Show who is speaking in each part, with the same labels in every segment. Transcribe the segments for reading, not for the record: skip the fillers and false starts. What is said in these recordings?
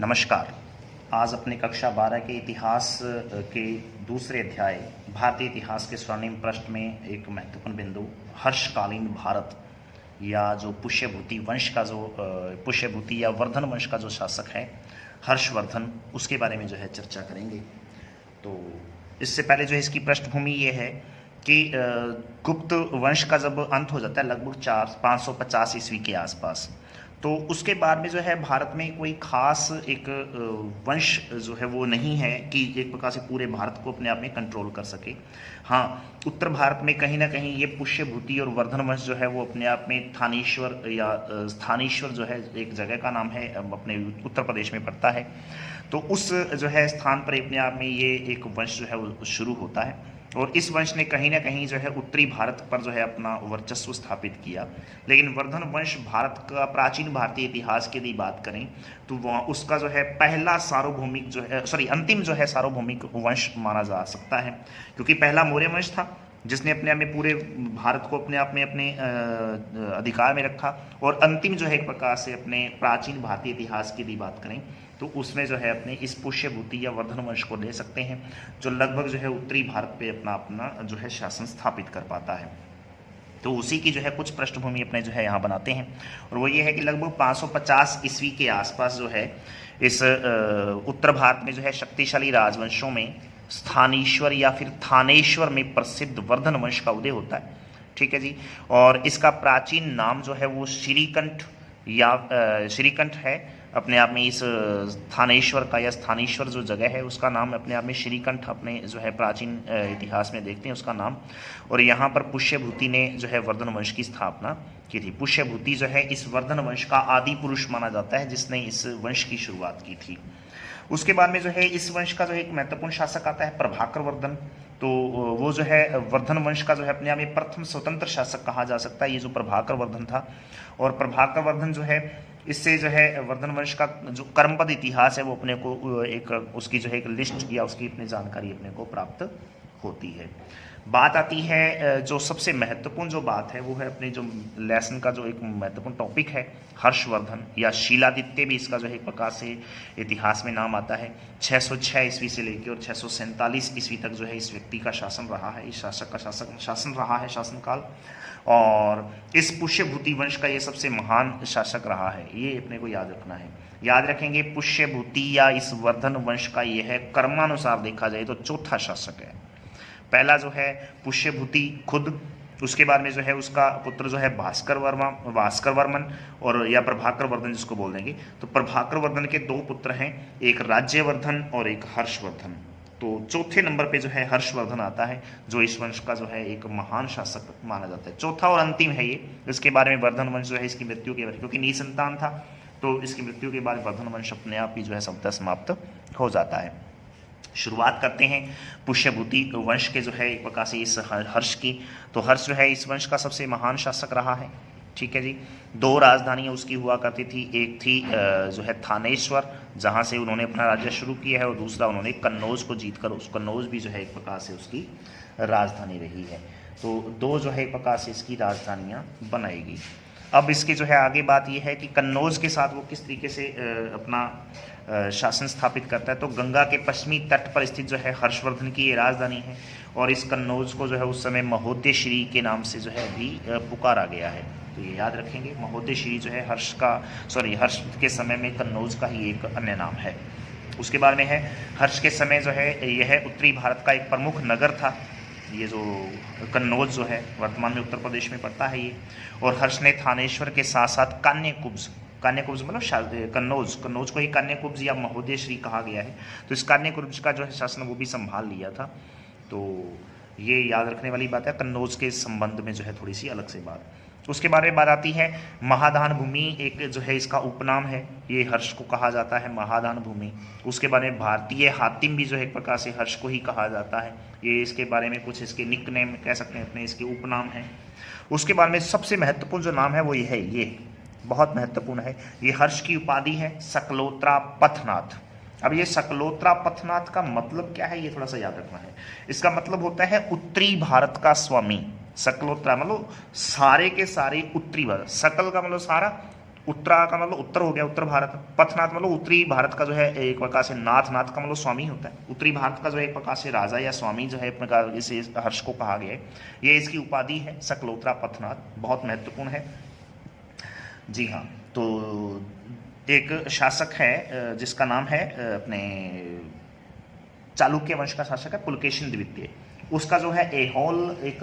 Speaker 1: नमस्कार। आज अपने कक्षा 12 के इतिहास के दूसरे अध्याय भारतीय इतिहास के स्वर्णिम पृष्ठ में एक महत्वपूर्ण बिंदु हर्षकालीन भारत या जो पुष्यभूति वंश का जो पुष्यभूति या वर्धन वंश का जो शासक है हर्षवर्धन, उसके बारे में जो है चर्चा करेंगे। तो इससे पहले जो है इसकी पृष्ठभूमि ये है कि गुप्त वंश का जब अंत हो जाता है लगभग 550 ईस्वी के आसपास, तो उसके बाद में जो है भारत में कोई खास एक वंश जो है वो नहीं है कि एक प्रकार से पूरे भारत को अपने आप में कंट्रोल कर सके। हाँ, उत्तर भारत में कहीं ना कहीं ये पुष्यभूति और वर्धन वंश जो है वो अपने आप में थानेश्वर या स्थानेश्वर जो है एक जगह का नाम है, अपने उत्तर प्रदेश में पड़ता है। तो उस जो है स्थान पर अपने आप में ये एक वंश जो है वो शुरू होता है और इस वंश ने कहीं ना कहीं जो है उत्तरी भारत पर जो है अपना वर्चस्व स्थापित किया। लेकिन वर्धन वंश भारत का प्राचीन भारतीय इतिहास की यदि बात करें तो वह उसका जो है पहला सार्वभौमिक जो है अंतिम जो है सार्वभौमिक वंश माना जा सकता है, क्योंकि पहला मौर्य वंश था जिसने अपने आप में पूरे भारत को अपने आप में अपने अधिकार में रखा, और अंतिम जो है एक प्रकार से अपने प्राचीन भारतीय इतिहास की यदि बात करें तो उसमें जो है अपने इस पुष्यभूति या वर्धन वंश को ले सकते हैं, जो लगभग जो है उत्तरी भारत पे अपना अपना जो है शासन स्थापित कर पाता है। तो उसी की जो है कुछ पृष्ठभूमि अपने जो है यहाँ बनाते हैं, और वो ये है कि लगभग 550 ईस्वी के आसपास जो है इस उत्तर भारत में जो है शक्तिशाली राजवंशों में स्थानेश्वर या फिर थानेश्वर में प्रसिद्ध वर्धन वंश का उदय होता है। ठीक है जी। और इसका प्राचीन नाम जो है वो श्रीकंठ या श्रीकंठ है अपने आप में। इस थानेश्वर का या स्थानेश्वर जो जगह है उसका नाम अपने आप में श्रीकंठ अपने जो है प्राचीन इतिहास में देखते हैं उसका नाम। और यहाँ पर पुष्यभूति ने जो है वर्धन वंश की स्थापना की थी। पुष्यभूति जो है इस वर्धन वंश का आदि पुरुष माना जाता है जिसने इस वंश की शुरुआत की थी। उसके बाद में जो है इस वंश का जो है एक महत्वपूर्ण शासक आता है प्रभाकर वर्धन। तो वो जो है वर्धन वंश का जो है अपने आप में प्रथम स्वतंत्र शासक कहा जा सकता है, ये जो प्रभाकर वर्धन था। और प्रभाकर वर्धन जो है इससे जो है वर्धन वंश का जो कर्मपद इतिहास है वो अपने को एक उसकी जो है एक लिस्ट या उसकी अपनी जानकारी अपने को प्राप्त होती है। बात आती है जो सबसे महत्वपूर्ण जो बात है वो है अपने जो लेसन का जो एक महत्वपूर्ण टॉपिक है हर्षवर्धन या शीलादित्य भी इसका जो है एक प्रकार से इतिहास में नाम आता है। 606 ईस्वी से लेकर और 647 ईस्वी तक जो है इस व्यक्ति का शासन रहा है, इस शासक का शासन रहा है शासनकाल। और इस पुष्यभूति वंश का ये सबसे महान शासक रहा है, ये अपने को याद रखना है। याद रखेंगे पुष्यभूति या इस वर्धन वंश का ये है कर्मानुसार देखा जाए तो चौथा शासक है। पहला जो है पुष्यभूति खुद, उसके बाद में जो है उसका पुत्र जो है भास्कर वर्मन और या प्रभाकर वर्धन जिसको बोल देंगे। तो प्रभाकर वर्धन के दो पुत्र हैं, एक राज्यवर्धन और एक हर्षवर्धन। तो चौथे नंबर पे जो है हर्षवर्धन आता है जो इस वंश का जो है एक महान शासक माना जाता है। चौथा और अंतिम है ये। इसके बारे में वर्धन वंश जो है इसकी मृत्यु के बाद, क्योंकि निसंतान था तो इसकी मृत्यु के बाद वर्धन वंश अपने आप ही जो है सबदा समाप्त हो जाता है। शुरुआत करते हैं पुष्यभूति वंश के जो है एक प्रकार से इस हर्ष की। तो हर्ष जो है इस वंश का सबसे महान शासक रहा है। ठीक है जी। दो राजधानियां उसकी हुआ करती थी, एक थी जो है थानेश्वर जहां से उन्होंने अपना राज्य शुरू किया है, और दूसरा उन्होंने कन्नौज को जीतकर उस कन्नौज भी जो है एक प्रकार से उसकी राजधानी रही है। तो दो जो है एक प्रकार से इसकी राजधानियां बनाई गई। अब इसकी जो है आगे बात यह है कि कन्नौज के साथ वो किस तरीके से अपना शासन स्थापित करता है। तो गंगा के पश्चिमी तट पर स्थित जो है हर्षवर्धन की ये राजधानी है, और इस कन्नौज को जो है उस समय महोदयश्री के नाम से जो है भी पुकारा गया है। तो ये याद रखेंगे, महोदयश्री जो है हर्ष के समय में कन्नौज का ही एक अन्य नाम है। उसके बाद में है हर्ष के समय जो है यह उत्तरी भारत का एक प्रमुख नगर था। ये जो कन्नौज जो है वर्तमान में उत्तर प्रदेश में पड़ता है ये। और हर्ष ने थानेश्वर के साथ साथ कान्यकुब्ज मतलब कन्नौज को ही कान्यकुब्ज या महोदयश्री कहा गया है। तो इस कान्यकुब्ज का जो है शासन वो भी संभाल लिया था। तो ये याद रखने वाली बात है। कन्नौज के संबंध में जो है थोड़ी सी अलग से बात। उसके बारे में बात आती है महादान भूमि, एक जो है इसका उपनाम है, ये हर्ष को कहा जाता है महादान भूमि। उसके बारे में भारतीय हातिम भी जो है एक प्रकार से हर्ष को ही कहा जाता है। ये इसके बारे में कुछ इसके निक नेम कह सकते हैं अपने, इसके उपनाम हैं। उसके बारे में सबसे महत्वपूर्ण जो नाम है वो ये है, ये बहुत महत्वपूर्ण है। ये हर्ष की उपाधि है सकलोत्रा पथनाथ। अब ये सकलोत्रा पथनाथ का मतलब क्या है ये थोड़ा सा याद रखना है। इसका मतलब होता है उत्तरी भारत का स्वामी। सकलोत्रा मतलब सारे के सारे उत्तरी भारत, सकल का मतलब सारा, उत्तरा का मतलब उत्तर हो गया, उत्तर भारत। पथनाथ मतलब उत्तरी भारत का जो है एक प्रकार से नाथ, नाथ का मतलब स्वामी होता है। उत्तरी भारत का जो है एक प्रकार से राजा या स्वामी जो है एक प्रकार इसे हर्ष को कहा गया है। ये इसकी उपाधि है सकलोत्रा पथनाथ, बहुत महत्वपूर्ण है। जी हाँ, तो एक शासक है जिसका नाम है अपने चालुक्य वंश का शासक है पुलकेशिन द्वितीय। उसका जो है ऐहोल, एक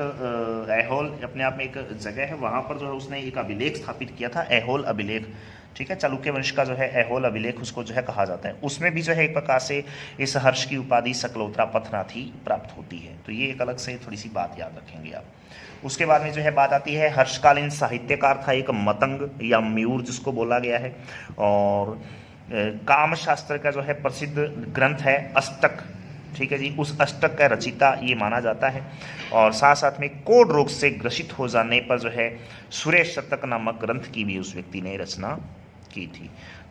Speaker 1: ऐहोल अपने आप में एक जगह है, वहाँ पर जो है उसने एक अभिलेख स्थापित किया था, ऐहोल अभिलेख। ठीक है, चालुक्य वंश का जो है ऐहोल अभिलेख उसको जो है कहा जाता है। उसमें भी जो है एक प्रकार से इस हर्ष की उपाधि सकलोत्रा पथनाथी प्राप्त होती है। तो ये एक अलग से थोड़ी सी बात याद रखेंगे आप। उसके बाद में जो है बात आती है, हर्षकालीन साहित्यकार था एक मतंग या मयूर जिसको बोला गया है। और काम शास्त्र का जो है प्रसिद्ध ग्रंथ है अष्टक। ठीक है जी, उस अष्टक का रचिता ये माना जाता है। और साथ साथ में कोढ़ रोग से ग्रसित हो जाने पर जो है सुरेश शतक नामक ग्रंथ की भी उस व्यक्ति ने रचना की थी।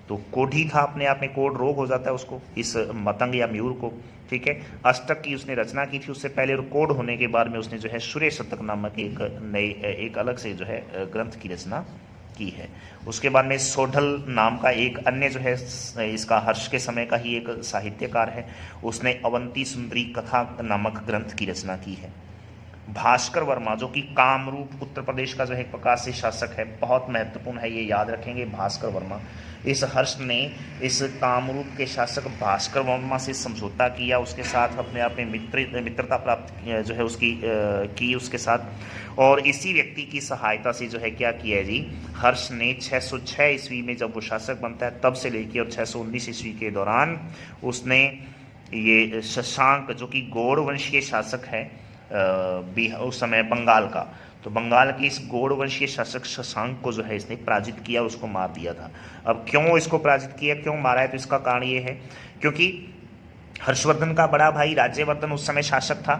Speaker 1: तो कोढ़ी था, अपने आप में कोढ़ रोग हो जाता है उसको, इस मतंग या मयूर को। ठीक है, अष्टक की उसने रचना की थी उससे पहले, और कोढ़ होने के बाद में उसने जो है सुरेश शतक नामक एक अलग से जो है ग्रंथ की रचना की है। उसके बाद में सोढल नाम का एक अन्य जो है इसका हर्ष के समय का ही एक साहित्यकार है, उसने अवंती सुंदरी कथा नामक ग्रंथ की रचना की है। भास्कर वर्मा जो कि कामरूप उत्तर प्रदेश का जो है एक प्रकार से शासक है, बहुत महत्वपूर्ण है, ये याद रखेंगे भास्कर वर्मा। इस हर्ष ने इस कामरूप के शासक भास्कर वर्मा से समझौता किया, उसके साथ अपने आप में मित्रता प्राप्त जो है उसकी की उसके साथ। और इसी व्यक्ति की सहायता से जो है क्या किया है जी, हर्ष ने 606 ईस्वी में जब वो शासक बनता है तब से लेकर और 619 ईस्वी के दौरान उसने ये शशांक जो कि गौड़ वंशीय शासक है उस समय बंगाल का, तो बंगाल के इस गौड़ वंशीय शासक शशांक को जो है इसने पराजित किया, उसको मार दिया था। अब क्यों इसको पराजित किया, क्यों मारा है, तो इसका कारण ये है क्योंकि हर्षवर्धन का बड़ा भाई राज्यवर्धन उस समय शासक था।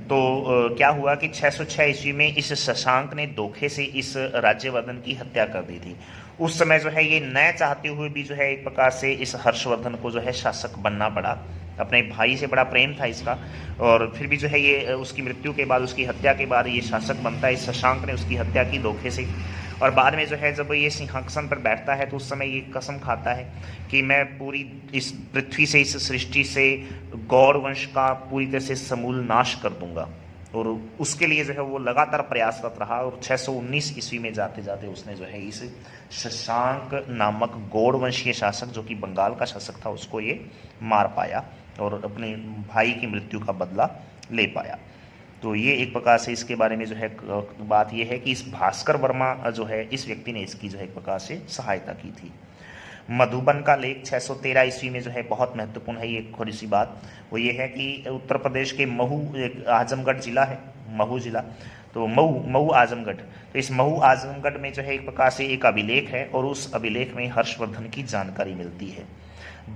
Speaker 1: तो क्या हुआ कि 606 ईस्वी में इस शशांक ने धोखे से इस राज्यवर्धन की हत्या कर दी थी। उस समय जो है ये न चाहते हुए भी जो है एक प्रकार से इस हर्षवर्धन को जो है शासक बनना पड़ा, अपने भाई से बड़ा प्रेम था इसका। और फिर भी जो है ये उसकी मृत्यु के बाद, उसकी हत्या के बाद ये शासक बनता है। इस शशांक ने उसकी हत्या की धोखे से, और बाद में जो है जब ये सिंहासन पर बैठता है तो उस समय ये कसम खाता है कि मैं पूरी इस पृथ्वी से, इस सृष्टि से गौड़ वंश का पूरी तरह से समूल नाश कर दूंगा। और उसके लिए जो है वो लगातार प्रयासरत रहा, और 619 ईस्वी में जाते जाते उसने जो है इस शशांक नामक गौड़ वंशीय शासक जो कि बंगाल का शासक था उसको ये मार पाया और अपने भाई की मृत्यु का बदला ले पाया। तो ये एक प्रकार से इसके बारे में जो है बात ये है कि इस भास्कर वर्मा जो है इस व्यक्ति ने इसकी जो है एक प्रकार से सहायता की थी। मधुबन का लेख 613 ईस्वी में जो है बहुत महत्वपूर्ण है ये थोड़ी सी बात, वो ये है कि उत्तर प्रदेश के महू एक आजमगढ़ जिला है, महू जिला, तो महू आजमगढ़, तो इस महू आजमगढ़ में जो है एक प्रकार से एक अभिलेख है और उस अभिलेख में हर्षवर्धन की जानकारी मिलती है।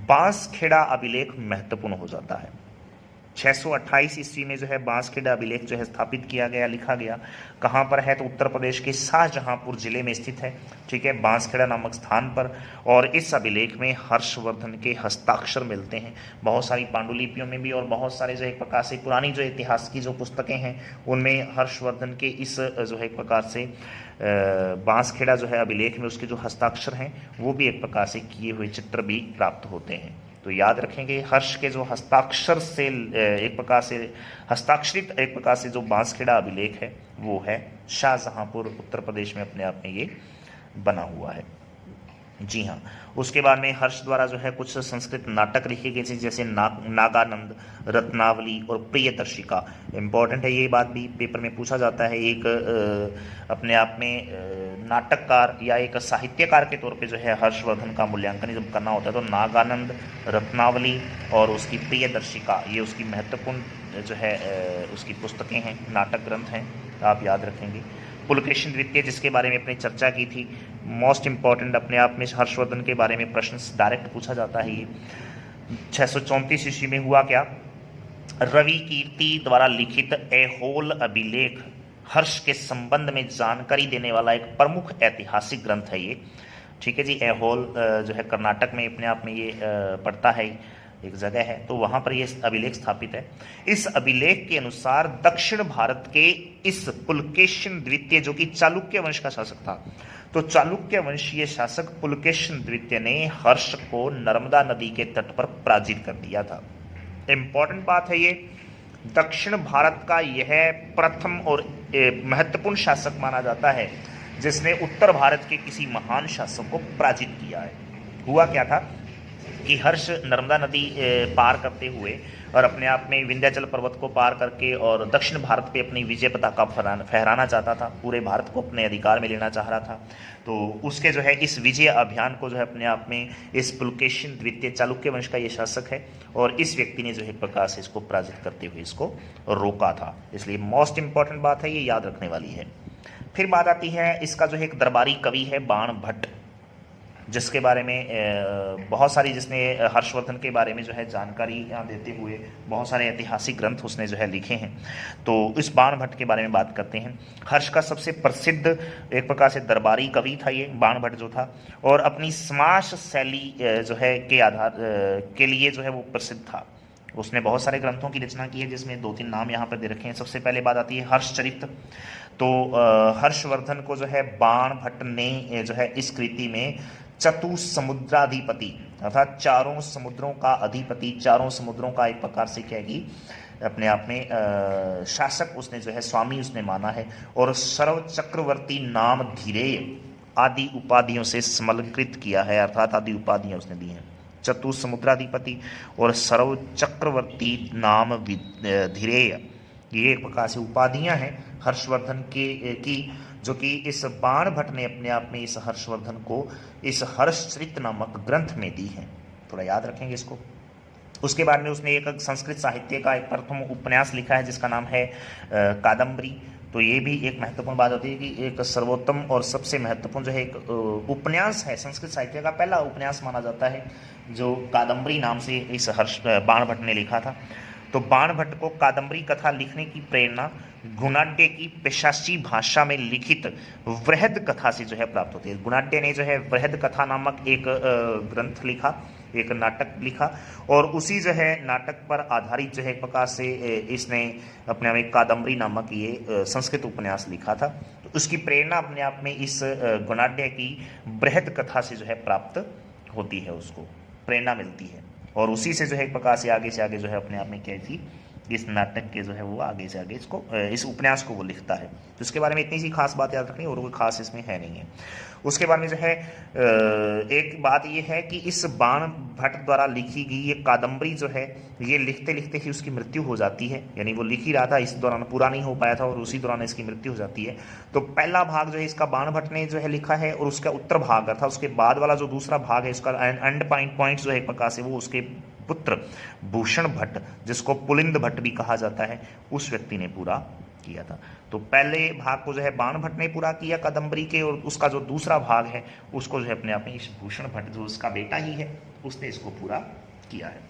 Speaker 1: बांसखेड़ा अभिलेख महत्वपूर्ण हो जाता है। 628 ईस्वी में जो है बांसखेड़ा अभिलेख जो है स्थापित किया गया, लिखा गया। कहाँ पर है, तो उत्तर प्रदेश के शाहजहांपुर जिले में स्थित है। ठीक है, बांसखेड़ा नामक स्थान पर। और इस अभिलेख में हर्षवर्धन के हस्ताक्षर मिलते हैं, बहुत सारी पांडुलिपियों में भी, और बहुत सारे जो एक प्रकार से पुरानी जो इतिहास की जो पुस्तकें हैं उनमें हर्षवर्धन के इस जो है एक प्रकार से बांसखेड़ा जो है अभिलेख में उसके जो हस्ताक्षर हैं वो भी एक प्रकार से किए हुए चित्र भी प्राप्त होते हैं। तो याद रखेंगे हर्ष के जो हस्ताक्षर से एक प्रकार से हस्ताक्षरित एक प्रकार से जो बांसखेड़ा अभिलेख है वो है शाहजहांपुर उत्तर प्रदेश में अपने आप में ये बना हुआ है। जी हाँ, उसके बाद में हर्ष द्वारा जो है कुछ संस्कृत नाटक लिखे गए थे, जैसे नागानंद, रत्नावली और प्रियदर्शिका। इम्पॉर्टेंट है ये बात भी, पेपर में पूछा जाता है। एक अपने आप में नाटककार या एक साहित्यकार के तौर पे जो है हर्षवर्धन का मूल्यांकन जब करना होता है तो नागानंद, रत्नावली और उसकी प्रियदर्शिका ये उसकी महत्वपूर्ण जो है उसकी पुस्तकें हैं, नाटक ग्रंथ हैं, आप याद रखेंगे। पुलकेशिन द्वितीय जिसके बारे में अपनी चर्चा की थी, मोस्ट इंपॉर्टेंट अपने आप में हर्षवर्धन के बारे में प्रश्न डायरेक्ट पूछा जाता है। ये 634 ईस्वी में हुआ क्या, रवि कीर्ति द्वारा लिखित ऐहोल अभिलेख हर्ष के संबंध में जानकारी देने वाला एक प्रमुख ऐतिहासिक ग्रंथ है ये। ठीक है जी, ऐहोल जो है कर्नाटक में अपने आप में ये पड़ता है। एक जगह है, तो वहां पर यह अभिलेख स्थापित है। इस अभिलेख के अनुसार दक्षिण भारत के इस पुलकेशिन द्वितीय, जो कि चालुक्य वंश का शासक था, तो चालुक्य वंशीय शासक पुलकेशिन द्वितीय ने हर्ष को नर्मदा नदी के तट पर पराजित कर दिया था। इंपॉर्टेंट बात है ये, दक्षिण भारत का यह प्रथम और महत्वपूर्ण शासक माना जाता है जिसने उत्तर भारत के किसी महान शासक को पराजित किया है। हुआ क्या था कि हर्ष नर्मदा नदी पार करते हुए और अपने आप में विंध्याचल पर्वत को पार करके और दक्षिण भारत पे अपनी विजय पताका फहराना चाहता था, पूरे भारत को अपने अधिकार में लेना चाह रहा था। तो उसके जो है इस विजय अभियान को जो है अपने आप में इस पुलकेशिन द्वितीय चालुक्य वंश का ये शासक है, और इस व्यक्ति ने जो है एक प्रकार से इसको पराजित करते हुए इसको रोका था। इसलिए मोस्ट इंपॉर्टेंट बात है, ये याद रखने वाली है। फिर बात आती है इसका जो है एक दरबारी कवि है बाण भट्ट, जिसके बारे में बहुत सारी, जिसने हर्षवर्धन के बारे में जो है जानकारी देते हुए बहुत सारे ऐतिहासिक ग्रंथ उसने जो है लिखे हैं। तो इस बाण भट्ट के बारे में बात करते हैं। हर्ष का सबसे प्रसिद्ध एक प्रकार से दरबारी कवि था ये बाण भट्ट जो था, और अपनी समास शैली जो है के आधार के लिए जो है वो प्रसिद्ध था। उसने बहुत सारे ग्रंथों की रचना की है, जिसमें 2-3 नाम यहाँ पर दे रखे हैं। सबसे पहले बात आती है हर्षचरित। तो हर्षवर्धन को जो है बाण भट्ट ने जो है इस कृति में चतुसमुद्राधिपति अर्थात चारों समुद्रों का अधिपति, चारों समुद्रों का एक प्रकार से क्या कि अपने आप में शासक उसने जो है स्वामी उसने माना है, और सर्व चक्रवर्ती नाम धीरेय आदि उपाधियों से समलंकृत किया है, अर्थात आदि उपाधियां उसने दी हैं। चतुसमुद्राधिपति और सर्व चक्रवर्ती नाम धीरेय, ये एक प्रकार से उपाधियां हैं हर्षवर्धन के की, जो कि इस बाण भट्ट ने अपने आप में इस हर्षवर्धन को इस हर्षचरित नामक ग्रंथ में दी है। थोड़ा याद रखेंगे इसको। उसके बाद में उसने एक संस्कृत साहित्य का एक प्रथम उपन्यास लिखा है जिसका नाम है कादम्बरी। तो ये भी एक महत्वपूर्ण बात होती है कि एक सर्वोत्तम और सबसे महत्वपूर्ण जो है एक उपन्यास है, संस्कृत साहित्य का पहला उपन्यास माना जाता है, जो कादम्बरी नाम से इस बाण भट्ट ने लिखा था। तो बाण भट्ट को कादम्बरी कथा लिखने की प्रेरणा गुणाढ्य की पिशाची भाषा में लिखित वृहद कथा से जो है प्राप्त होती है। गुणाढ्य ने जो है वृहद कथा नामक एक ग्रंथ लिखा, एक नाटक लिखा, और उसी जो है नाटक पर आधारित जो है एक प्रकार से इसने अपने आप में कादम्बरी नामक ये संस्कृत उपन्यास लिखा था। तो उसकी प्रेरणा अपने आप में इस गुणाढ्य की वृहद कथा से जो है प्राप्त होती है, उसको प्रेरणा मिलती है, और उसी से जो है एक प्रकार से आगे जो है अपने आप में क्या थी इस नाटक के जो है वो आगे से आगे इसको इस उपन्यास को वो लिखता है। तो उसके बारे में इतनी सी खास बात याद रखनी, और कोई खास इसमें है नहीं है। उसके बारे में जो है एक बात ये है कि इस बाण भट्ट द्वारा लिखी गई ये कादम्बरी जो है ये लिखते लिखते ही उसकी मृत्यु हो जाती है, यानी वो लिख ही रहा था, इस दौरान पूरा नहीं हो पाया था और उसी दौरान इसकी मृत्यु हो जाती है। तो पहला भाग जो है इसका बाण भट्ट ने जो है लिखा है, और उसका उत्तर भाग अर्थात उसके बाद वाला जो दूसरा भाग है इसका एंड पॉइंट जो है एक प्रकार से वो उसके पुत्र भूषण भट्ट, जिसको पुलिंद भट्ट भी कहा जाता है, उस व्यक्ति ने पूरा किया था। तो पहले भाग को जो है बाण भट्ट ने पूरा किया कादम्बरी के, और उसका जो दूसरा भाग है उसको जो है अपने आप में इस भूषण भट्ट जो उसका बेटा ही है उसने इसको पूरा किया है।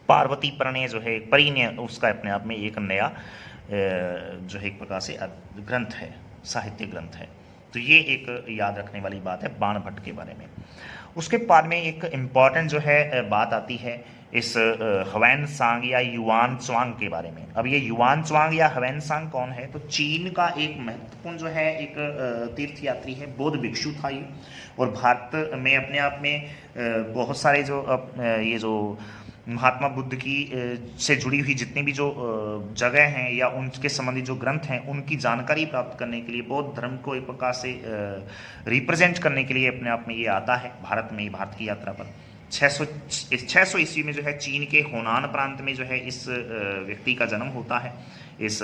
Speaker 1: पार्वती परिणय जो है परिणय उसका अपने आप में एक नया जो है एक प्रकार से ग्रंथ है, साहित्य ग्रंथ है। तो ये एक याद रखने वाली बात है बाण भट्ट के बारे में। उसके बाद में एक इम्पॉर्टेंट जो है बात आती है इस ह्वेन सांग या युआन च्वांग के बारे में। अब ये युआन च्वांग या ह्वेन सांग कौन है? तो चीन का एक महत्वपूर्ण जो है एक तीर्थ यात्री है, बौद्ध भिक्षु था ये, और भारत में अपने आप में बहुत सारे जो ये जो महात्मा बुद्ध की से जुड़ी हुई जितनी भी जो जगह हैं या उनके संबंधित जो ग्रंथ हैं उनकी जानकारी प्राप्त करने के लिए, बौद्ध धर्म को एक प्रकार से रिप्रेजेंट करने के लिए अपने आप में ये आता है भारत में, भारत की यात्रा पर। 600 ईस्वी में जो है चीन के होनान प्रांत में जो है इस व्यक्ति का जन्म होता है, इस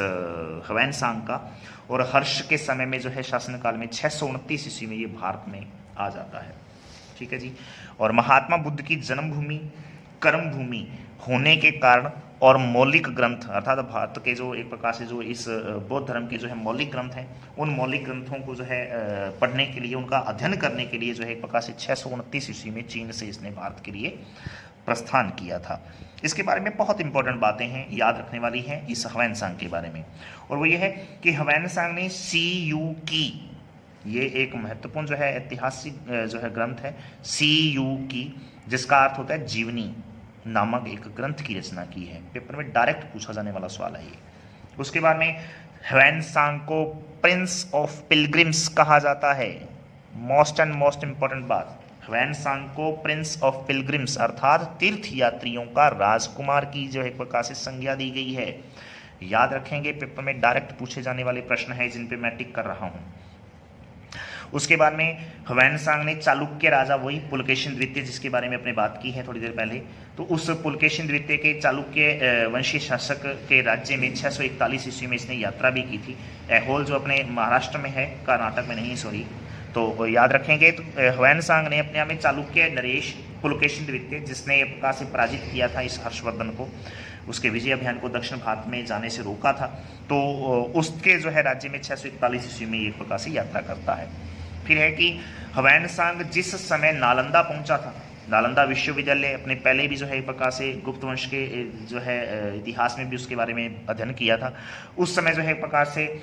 Speaker 1: ह्वेन सांग का, और हर्ष के समय में जो है शासनकाल में 629 ईस्वी में ये भारत में आ जाता है। ठीक है जी। और महात्मा बुद्ध की जन्मभूमि कर्म भूमि होने के कारण और मौलिक ग्रंथ अर्थात भारत के जो एक प्रकार से जो इस बौद्ध धर्म के जो है मौलिक ग्रंथ हैं, उन मौलिक ग्रंथों को जो है पढ़ने के लिए, उनका अध्ययन करने के लिए जो है एक प्रकार से 629 ईस्वी में चीन से इसने भारत के लिए प्रस्थान किया था। इसके बारे में बहुत इंपॉर्टेंट बातें हैं याद रखने वाली हैं इस ह्वेन सांग के बारे में, और वो ये है कि ह्वेन सांग ने CU की, ये एक महत्वपूर्ण जो है ऐतिहासिक जो है ग्रंथ है CU की, जिसका अर्थ होता है जीवनी। नामक एक ग्रंथ की रचना की है। पेपर में डायरेक्ट पूछा जाने वाला सवाल है ये। उसके बाद में ह्वेनसांग को प्रिंस ऑफ पिलग्रिम्स कहा जाता है। मोस्ट एंड मोस्ट इंपॉर्टेंट बात, ह्वेनसांग को प्रिंस ऑफ पिलग्रिम्स अर्थात तीर्थ यात्रियों का राजकुमार की जो एक प्रकार से संज्ञा दी गई है। याद रखेंगे, पेपर में डायरेक्ट पूछे जाने वाले प्रश्न है जिन पे मैं टिक कर रहा हूं। उसके बाद में ह्वेनसांग ने चालुक्य राजा, वही पुलकेशिन द्वितीय जिसके बारे में अपने बात की है थोड़ी देर पहले, तो उस पुलकेशिन द्वितीय के चालुक्य वंशीय शासक के राज्य में 641 ईस्वी में इसने यात्रा भी की थी। ऐहोल जो अपने महाराष्ट्र में है, कर्नाटक में नहीं, सॉरी। तो याद रखेंगे, तो ह्वेनसांग ने अपने आप में चालुक्य नरेश पुलकेशिन द्वितीय, जिसने एक प्रकार से पराजित किया था इस हर्षवर्धन को, उसके विजय अभियान को दक्षिण भारत में जाने से रोका था, तो उसके जो है राज्य में 641 ईस्वी में एक प्रकार से यात्रा करता है। फिर है कि ह्वेनसांग जिस समय नालंदा पहुंचा था, नालंदा विश्वविद्यालय, अपने पहले भी जो है एक प्रकार से गुप्त वंश के जो है इतिहास में भी उसके बारे में अध्ययन किया था। उस समय जो है एक प्रकार से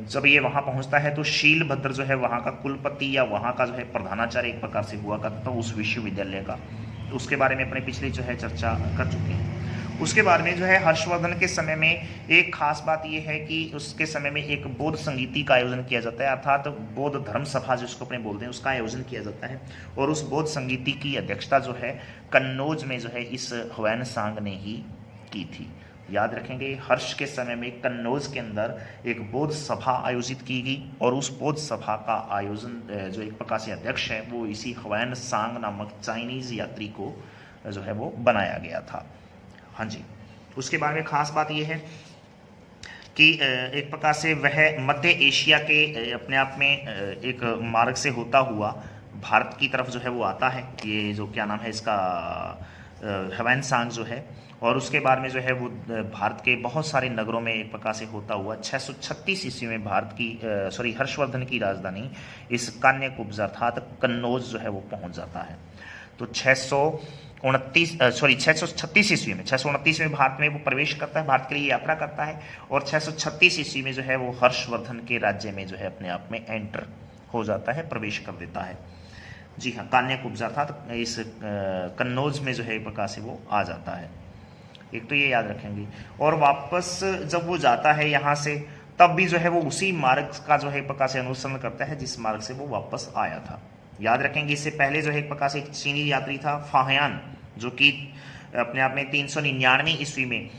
Speaker 1: जब ये वहाँ पहुँचता है तो शीलभद्र जो है वहाँ का कुलपति या वहाँ का जो है प्रधानाचार्य एक प्रकार से हुआ करता था उस विश्वविद्यालय का। उसके बारे में अपने पिछले जो है चर्चा कर चुके हैं। उसके बाद में जो है हर्षवर्धन के समय में एक खास बात यह है कि उसके समय में एक बौद्ध संगीति का आयोजन किया जाता है, अर्थात बौद्ध धर्म सभा जिसको अपने बोलते हैं, उसका आयोजन किया जाता है। और उस बौद्ध संगीति की अध्यक्षता जो है कन्नौज में जो है इस ह्वेनसांग ने ही की थी। याद रखेंगे, हर्ष के समय में कन्नौज के अंदर एक बौद्ध सभा आयोजित की गई और उस बौद्ध सभा का आयोजन जो एक प्रकार से अध्यक्ष है वो इसी ह्वेनसांग नामक चाइनीज यात्री को जो है वो बनाया गया था। हाँ जी। उसके बारे में खास बात यह है कि एक प्रकार से वह मध्य एशिया के अपने आप में एक मार्ग से होता हुआ भारत की तरफ जो है वो आता है। ये जो क्या नाम है इसका, ह्वेनसांग जो है, और उसके बाद में जो है वो भारत के बहुत सारे नगरों में एक प्रकार से होता हुआ 636 ईस्वी में भारत की हर्षवर्धन की राजधानी इस कान्याकुब्ज अर्थात कन्नौज जो है वो पहुंच जाता है। तो 636 ईस्वी में 629 में भारत में वो प्रवेश करता है, भारत के लिए यात्रा करता है, और 636 ईस्वी में जो है वो हर्षवर्धन के राज्य में जो है अपने आप में एंटर हो जाता है, प्रवेश कर देता है। जी हाँ, कान्याकुब्ज अर्थात इस कन्नौज में जो है एक प्रकार से वो आ जाता है। एक तो ये याद रखेंगे। और वापस जब वो जाता है यहाँ से, तब भी जो है वो उसी मार्ग का जो है एक प्रकार से अनुसरण करता है जिस मार्ग से वो वापस आया था। याद रखेंगे, इससे पहले जो है एक प्रकार से एक चीनी यात्री था फाहियान, जो कि अपने आप में 399 ईस्वी में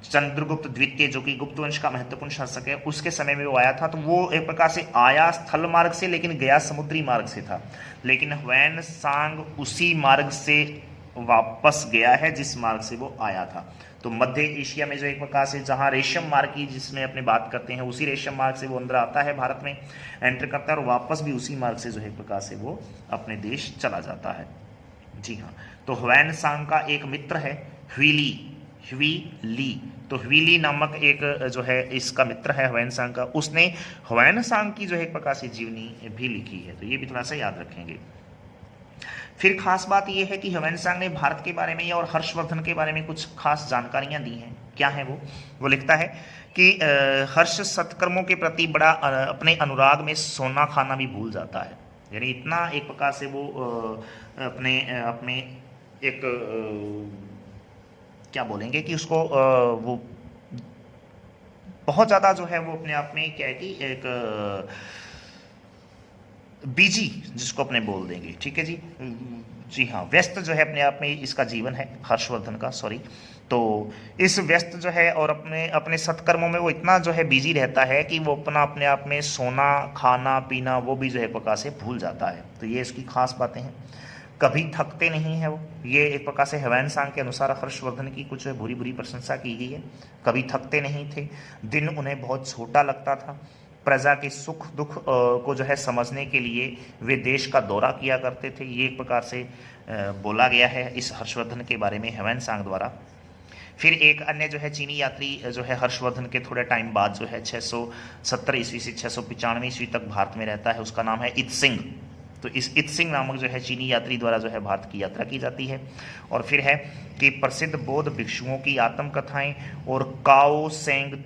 Speaker 1: चंद्रगुप्त द्वितीय जो कि गुप्त वंश का महत्वपूर्ण शासक है, उसके समय में वो आया था। तो वो एक प्रकार से आया स्थल मार्ग से, लेकिन गया समुद्री मार्ग से था। लेकिन ह्वेनसांग उसी मार्ग से वापस गया है जिस मार्ग से वो आया था। तो मध्य एशिया में जो एक प्रकार से जहाँ रेशम मार्ग की जिसमें अपने बात करते हैं, उसी रेशम मार्ग से वो अंदर आता है, भारत में एंटर करता है, और वापस भी उसी मार्ग से जो है एक प्रकार से वो अपने देश चला जाता है। जी हाँ। तो ह्वेनसांग का एक मित्र है ह्वीली। तो ह्वीली नामक एक जो है इसका मित्र है ह्वेनसांग का, उसने ह्वेनसांग की जो है एक प्रकार से जीवनी भी लिखी है। तो ये भी थोड़ा सा याद रखेंगे। फिर खास बात यह है कि ह्वेनसांग ने भारत के बारे में और हर्षवर्धन के बारे में कुछ खास जानकारियां दी हैं। क्या है वो लिखता है कि हर्ष सत्कर्मों के प्रति बड़ा अपने अनुराग में सोना खाना भी भूल जाता है। यानी इतना एक प्रकार से वो अपने एक क्या बोलेंगे कि उसको वो बहुत ज़्यादा जो है वो अपने आप में क्या है कि एक बिजी जिसको अपने बोल देंगे, ठीक है जी। जी हाँ, व्यस्त जो है अपने आप में इसका जीवन है हर्षवर्धन का, सॉरी। तो इस व्यस्त जो है और अपने सत्कर्मों में वो इतना जो है बिजी रहता है कि वो अपने आप में सोना खाना पीना वो भी जो है एक प्रकार से भूल जाता है। तो ये इसकी खास बातें हैं। कभी थकते नहीं है वो, ये एक प्रकार से ह्वेनसांग के अनुसार हर्षवर्धन की कुछ बुरी बुरी प्रशंसा की गई है। कभी थकते नहीं थे, दिन उन्हें बहुत छोटा लगता था, प्रजा के सुख दुख को जो है समझने के लिए वे देश का दौरा किया करते थे। ये एक प्रकार से बोला गया है इस हर्षवर्धन के बारे में ह्वेनसांग द्वारा। फिर एक अन्य जो है चीनी यात्री जो है हर्षवर्धन के थोड़े टाइम बाद जो है 670 ईस्वी से 695 ईस्वी तक भारत में रहता है, उसका नाम है इत्सिंग। तो इस इत्सिंग नामक जो है चीनी यात्री द्वारा जो है भारत की यात्रा की जाती है। और फिर है कि प्रसिद्ध बौद्ध भिक्षुओं की आत्मकथाएं और काओ सेंग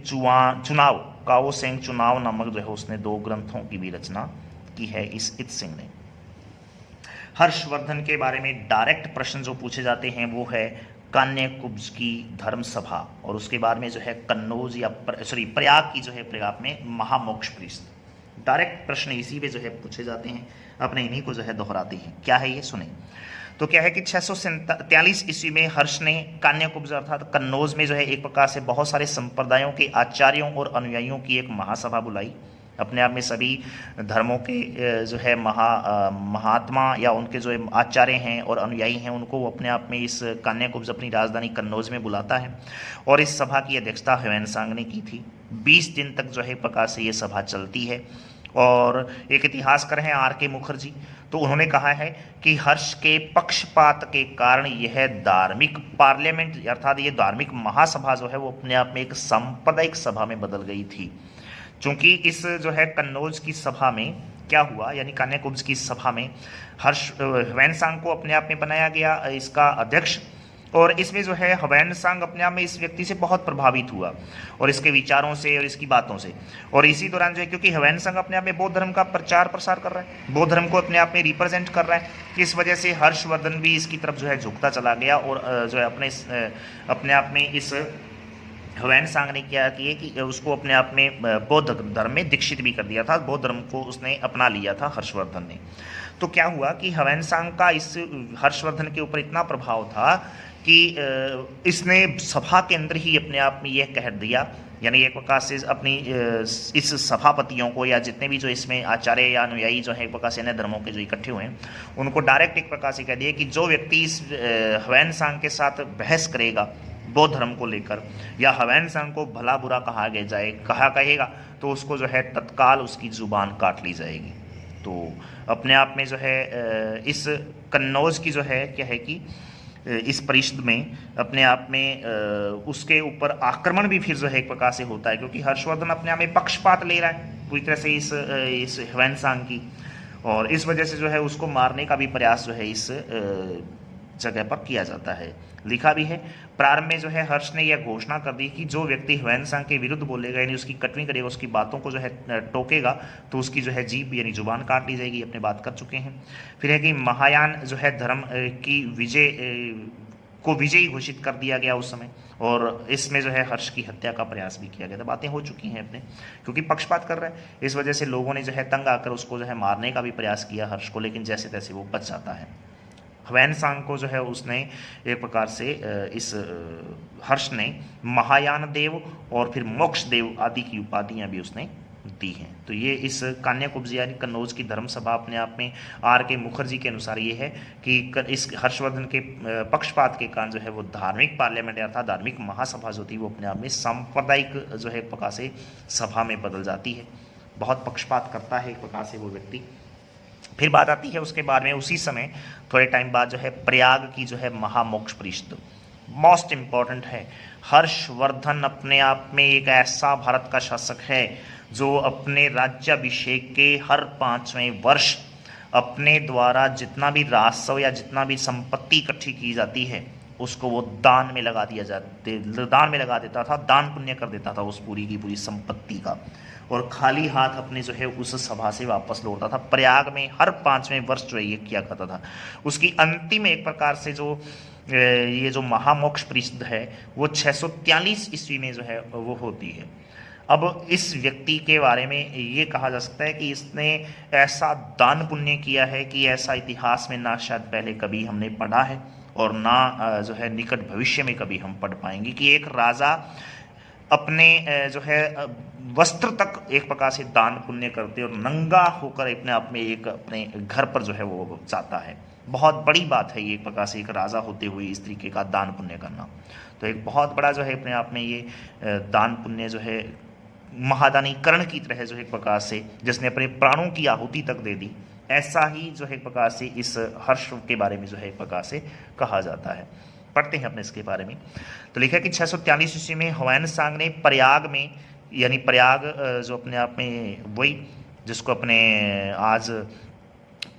Speaker 1: चुनाव नामक जो है उसने 2 ग्रंथों की भी रचना की है इस इत्सिंग ने। हर्षवर्धन के बारे में डायरेक्ट प्रश्न जो पूछे जाते हैं वो है कान्यकुब्ज की धर्म सभा, और उसके बाद में जो है कन्नौज या प्रयाग की जो है प्रयाग में महामोक्ष परिषद। डायरेक्ट प्रश्न इसी पे जो है पूछे जाते हैं, अपने इन्हीं को जो है दोहराते हैं। क्या है ये सुने। तो क्या है कि 643 ईस्वी में हर्ष ने कान्यकुब्ज अर्थात कन्नौज में जो है एक प्रकार से बहुत सारे संप्रदायों के आचार्यों और अनुयायियों की एक महासभा बुलाई। अपने आप में सभी धर्मों के जो है महात्मा या उनके जो आचार्य हैं और अनुयायी हैं उनको वो अपने आप में इस कान्यकुब्ज अपनी राजधानी कन्नौज में बुलाता है, और इस सभा की अध्यक्षता ह्वेनसांग ने की थी। 20 दिन तक जो है प्रकार से ये सभा चलती है। और एक इतिहासकार हैं R.K. मुखर्जी, तो उन्होंने कहा है कि हर्ष के पक्षपात के कारण यह धार्मिक पार्लियामेंट अर्थात ये धार्मिक महासभा जो है वो अपने आप में एक सांप्रदायिक सभा में बदल गई थी। चूंकि इस जो है कन्नौज की सभा में क्या हुआ, यानी कान्यकुब्ज की सभा में ह्वेनसांग को अपने आप में बनाया गया इसका अध्यक्ष, और इसमें जो है ह्वेनसांग अपने आप में इस व्यक्ति से बहुत प्रभावित हुआ और इसके विचारों से और इसकी बातों से। और इसी दौरान जो है क्योंकि ह्वेनसांग अपने आप में बौद्ध धर्म का प्रचार प्रसार कर रहा है, बौद्ध धर्म को अपने आप में रिप्रेजेंट कर रहा है, इस वजह से हर्षवर्धन भी इसकी तरफ जो है झुकता चला गया और जो है अपने आप में इस ह्वेनसांग ने क्या किया कि उसको अपने आप में बौद्ध धर्म में दीक्षित भी कर दिया था, बौद्ध धर्म को उसने अपना लिया था हर्षवर्धन ने। तो क्या हुआ कि ह्वेनसांग का इस हर्षवर्धन के ऊपर इतना प्रभाव था कि इसने सभा के अंदर ही अपने आप में यह कह दिया, यानी एक प्रकार से अपनी इस सभापतियों को या जितने भी जो इसमें आचार्य या अनुयायी जो है एक प्रकार से अन्य धर्मों के जो इकट्ठे हुए हैं उनको डायरेक्ट एक प्रकार से कह दिया कि जो व्यक्ति इस ह्वेनसांग के साथ बहस करेगा बौद्ध धर्म को लेकर या ह्वेनसांग को भला बुरा कहेगा तो उसको जो है तत्काल उसकी जुबान काट ली जाएगी। तो अपने आप में जो है इस कन्नौज की जो है क्या है कि इस परिषद में अपने आप में उसके ऊपर आक्रमण भी फिर जो है एक प्रकार से होता है, क्योंकि हर्षवर्धन अपने आप में पक्षपात ले रहा है पूरी तरह से इस ह्वेनसांग की, और इस वजह से जो है उसको मारने का भी प्रयास जो है इस जगह पर किया जाता है। लिखा भी है प्रारंभ में जो है हर्ष ने यह घोषणा कर दी कि जो व्यक्ति ह्वेनसांग के विरुद्ध बोलेगा यानी उसकी कटनी करेगा, उसकी बातों को जो है टोकेगा, तो उसकी जो है जीभ यानी जुबान काट ली जाएगी। अपने बात कर चुके हैं। फिर है कि महायान जो है धर्म की विजयी घोषित कर दिया गया उस समय, और इसमें जो है हर्ष की हत्या का प्रयास भी किया गया था। बातें हो चुकी हैं अपने, क्योंकि पक्षपात कर रहा है, इस वजह से लोगों ने जो है तंग आकर उसको जो है मारने का भी प्रयास किया हर्ष को, लेकिन जैसे तैसे वो बच जाता है। ह्वेनसांग को जो है उसने एक प्रकार से इस हर्ष ने महायान देव और फिर मोक्ष देव आदि की उपाधियां भी उसने दी हैं। तो ये इस कान्यकुब्ज यानी कन्नौज की धर्म सभा अपने आप में R.K. मुखर्जी के अनुसार ये है कि इस हर्षवर्धन के पक्षपात के कारण जो है वो धार्मिक पार्लियामेंट अर्थात धार्मिक महासभा जो थी वो अपने आप में सांप्रदायिक जो है एक प्रकार से सभा में बदल जाती है। बहुत पक्षपात करता है एक प्रकार से वो व्यक्ति। फिर बात आती है उसके बाद में उसी समय थोड़े टाइम बाद जो है प्रयाग की जो है महामोक्ष परिषद मोस्ट इम्पॉर्टेंट है। हर्षवर्धन अपने आप में एक ऐसा भारत का शासक है जो अपने राज्याभिषेक के हर 5वें वर्ष अपने द्वारा जितना भी राजस्व या जितना भी संपत्ति इकट्ठी की जाती है उसको वो दान में लगा देता था, दान पुण्य कर देता था उस पूरी की पूरी संपत्ति का, और खाली हाथ अपने जो है उस सभा से वापस लौटता था। प्रयाग में हर 5वें वर्ष जो है ये किया करता था। उसकी अंतिम एक प्रकार से जो ये जो महामोक्ष परिषद है वो 643 ईस्वी में जो है वो होती है। अब इस व्यक्ति के बारे में ये कहा जा सकता है कि इसने ऐसा दान पुण्य किया है कि ऐसा इतिहास में ना शायद पहले कभी हमने पढ़ा है और ना जो है निकट भविष्य में कभी हम पढ़ पाएंगे कि एक राजा अपने जो है वस्त्र तक एक प्रकार से दान पुण्य करते और नंगा होकर अपने आप में एक अपने घर पर जो है वो जाता है। बहुत बड़ी बात है ये एक प्रकार से एक राजा होते हुए इस तरीके का दान पुण्य करना। तो एक बहुत बड़ा जो है अपने आप में ये दान पुण्य जो है महादानीकरण की तरह जो है एक प्रकार से जिसने अपने प्राणों की आहुति तक दे दी, ऐसा ही जो है एक प्रकार से इस हर्ष के बारे में जो है एक प्रकार से कहा जाता है। पढ़ते हैं अपने इसके बारे में। तो लिखा कि 643 ईस्वी में ह्वेनसांग ने प्रयाग में यानी प्रयाग जो अपने आप में वही जिसको अपने आज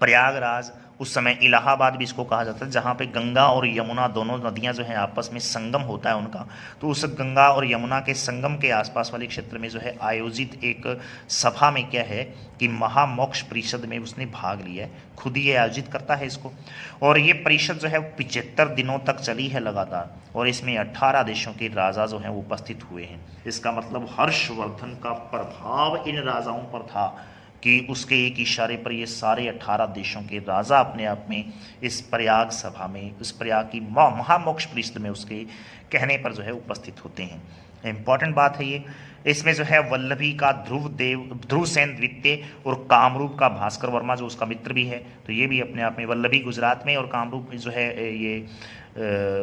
Speaker 1: प्रयागराज उस समय इलाहाबाद भी इसको कहा जाता है, जहाँ पे गंगा और यमुना दोनों नदियाँ जो हैं आपस में संगम होता है उनका। तो उस गंगा और यमुना के संगम के आसपास वाले क्षेत्र में जो है आयोजित एक सभा में क्या है कि महामोक्ष परिषद में उसने भाग लिया है, खुद ही आयोजित करता है इसको। और ये परिषद जो है 75 दिनों तक चली है लगातार, और इसमें 18 देशों के राजा जो हैं वो उपस्थित हुए हैं। इसका मतलब हर्षवर्धन का प्रभाव इन राजाओं पर था कि उसके एक इशारे पर ये सारे 18 देशों के राजा अपने आप में इस प्रयाग सभा में, इस प्रयाग की महामोक्ष परिषद में उसके कहने पर जो है उपस्थित होते हैं। इंपॉर्टेंट बात है ये। इसमें जो है वल्लभी का ध्रुवसेन द्वितीय और कामरूप का भास्कर वर्मा जो उसका मित्र भी है, तो ये भी अपने आप में, वल्लभी गुजरात में और कामरूप जो है ये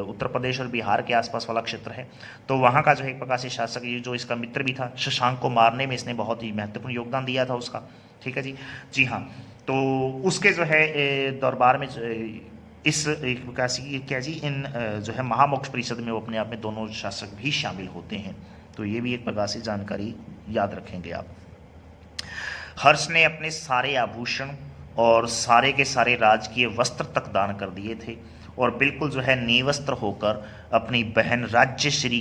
Speaker 1: उत्तर प्रदेश और बिहार के आसपास वाला क्षेत्र है। तो वहाँ का जो है एक प्रकार से शासक, ये जो इसका मित्र भी था, शशांक को मारने में इसने बहुत ही महत्वपूर्ण योगदान दिया था उसका। ठीक है जी, जी हाँ। तो उसके जो है दरबार में इस एक प्रकार से क्या जी, इन जो है महामोक्ष परिषद में वो अपने आप में दोनों शासक भी शामिल होते हैं। तो ये भी एक प्रकार से जानकारी याद रखेंगे आप। हर्ष ने अपने सारे आभूषण और सारे के सारे राजकीय वस्त्र तक दान कर दिए थे, और बिल्कुल जो है निवस्त्र होकर अपनी बहन राज्यश्री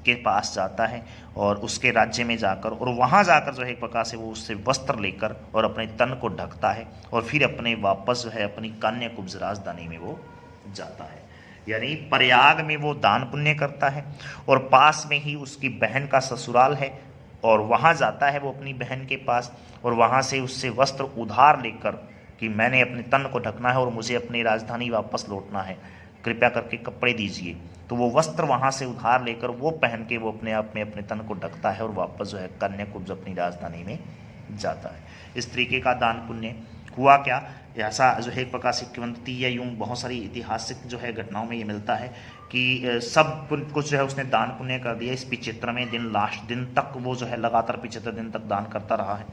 Speaker 1: के पास जाता है, और उसके राज्य में जाकर और वहाँ जाकर जो है एक प्रकार से वो उससे वस्त्र लेकर और अपने तन को ढकता है, और फिर अपने वापस जो है अपनी कन्या कुब्ज राजधानी में वो जाता है। यानी प्रयाग में वो दान पुण्य करता है, और पास में ही उसकी बहन का ससुराल है, और वहाँ जाता है वो अपनी बहन के पास, और वहाँ से उससे वस्त्र उधार लेकर कि मैंने अपने तन को ढकना है और मुझे अपनी राजधानी वापस लौटना है, कृपया करके कपड़े दीजिए। तो वो वस्त्र वहाँ से उधार लेकर वो पहन के वो अपने आप में अपने तन को ढकता है, और वापस जो है कन्याकुब्ज अपनी राजधानी में जाता है। इस तरीके का दान पुण्य हुआ क्या, ऐसा जो है एक प्रकार से किंवदंती या यूँ बहुत सारी ऐतिहासिक जो है घटनाओं में ये मिलता है कि सब कुछ जो है उसने दान पुण्य कर दिया। इस 75वें दिन, लास्ट दिन तक वो जो है लगातार 75 दिन तक दान करता रहा है।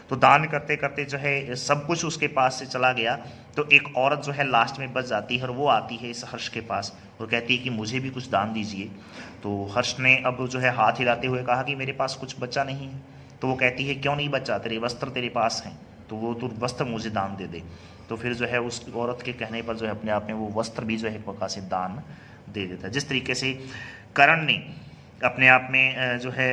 Speaker 1: तो दान करते करते जो है सब कुछ उसके पास से चला गया। तो एक औरत जो है लास्ट में बच जाती है, और वो आती है इस हर्ष के पास और कहती है कि मुझे भी कुछ दान दीजिए। तो हर्ष ने अब जो है हाथ हिलाते हुए कहा कि मेरे पास कुछ बचा नहीं है। तो वो कहती है क्यों नहीं बचा, तेरे वस्त्र तेरे पास हैं, तो वो तू वस्त्र मुझे दान दे दे। तो फिर जो है उस औरत के कहने पर जो है अपने आप में वो वस्त्र भी जो है एक प्रकार से दान दे देता है। जिस तरीके से कर्ण ने अपने आप में जो है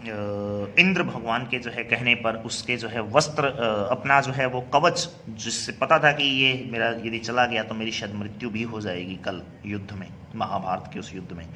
Speaker 1: इंद्र भगवान के जो है कहने पर उसके जो है वस्त्र, अपना जो है वो कवच, जिससे पता था कि ये मेरा यदि चला गया तो मेरी शायद मृत्यु भी हो जाएगी कल युद्ध में, महाभारत के उस युद्ध में,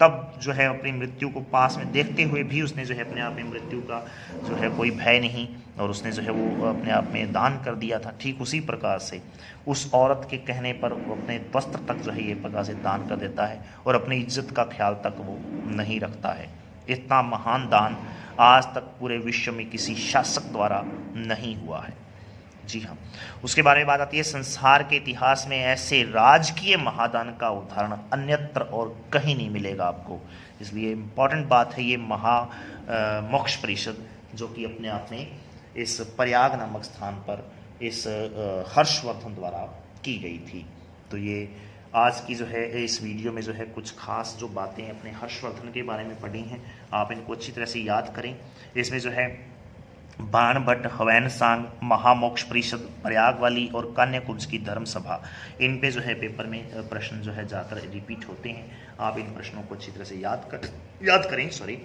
Speaker 1: तब जो है अपनी मृत्यु को पास में देखते हुए भी उसने जो है अपने आप में मृत्यु का जो है कोई भय नहीं, और उसने जो है वो अपने आप में दान कर दिया था। ठीक उसी प्रकार से उस औरत के कहने पर वो अपने वस्त्र तक जो है ये प्रकार से दान कर देता है, और अपनी इज्जत का ख्याल तक वो नहीं रखता है। इतना महान दान आज तक पूरे विश्व में किसी शासक द्वारा नहीं हुआ है। जी हाँ, उसके बारे में बात आती है, संसार के इतिहास में ऐसे राजकीय महादान का उदाहरण अन्यत्र और कहीं नहीं मिलेगा आपको। इसलिए इम्पॉर्टेंट बात है ये महामोक्ष परिषद, जो कि अपने आप में इस प्रयाग नामक स्थान पर इस हर्षवर्धन द्वारा की गई थी। तो ये आज की जो है इस वीडियो में जो है कुछ खास जो बातें अपने हर्षवर्धन के बारे में पढ़ी हैं, आप इनको अच्छी तरह से याद करें। इसमें जो है बाणभट्ट, हवैनसांग, महामोक्ष परिषद, प्रयाग वाली और कन्याकुब्ज की धर्म सभा, इन पे जो है पेपर में प्रश्न जो है ज़्यादातर रिपीट होते हैं। आप इन प्रश्नों को अच्छी तरह से याद करें सॉरी।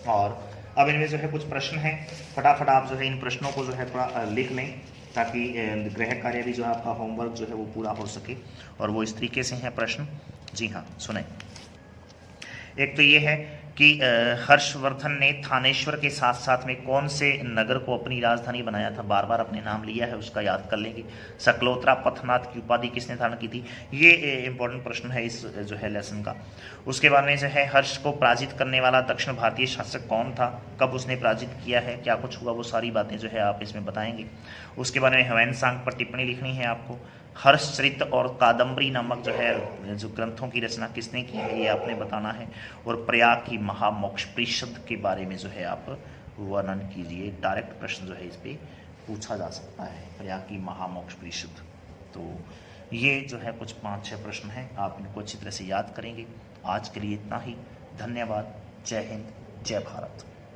Speaker 1: और अब इनमें जो है कुछ प्रश्न हैं, फटाफट आप जो है इन प्रश्नों को जो है थोड़ा लिख लें, ताकि गृह कार्य भी जो है आपका होमवर्क जो है वो पूरा हो सके। और वो इस तरीके से हैं प्रश्न। जी हाँ, सुने। एक तो ये है कि हर्षवर्धन ने थानेश्वर के साथ साथ में कौन से नगर को अपनी राजधानी बनाया था, बार बार अपने नाम लिया है, उसका याद कर लेंगे। सकलोत्रा पथनाथ की उपाधि किसने धारण की थी, ये इंपॉर्टेंट प्रश्न है इस जो है लेसन का। उसके बाद में जो है हर्ष को पराजित करने वाला दक्षिण भारतीय शासक कौन था, कब उसने पराजित किया है, क्या कुछ हुआ, वो सारी बातें जो है आप इसमें बताएंगे। उसके बारे में हवैनसांग पर टिप्पणी लिखनी है आपको। हर्षचरित और कादम्बरी नामक जो है जो ग्रंथों की रचना किसने की है, ये आपने बताना है। और प्रयाग की महामोक्ष परिषद के बारे में जो है आप वर्णन कीजिए। डायरेक्ट प्रश्न जो है इस पर पूछा जा सकता है, प्रयाग की महामोक्ष परिषद। तो ये जो है कुछ 5-6 प्रश्न हैं, आप इनको अच्छी तरह से याद करेंगे। आज के लिए इतना ही, धन्यवाद। जय हिंद, जय भारत।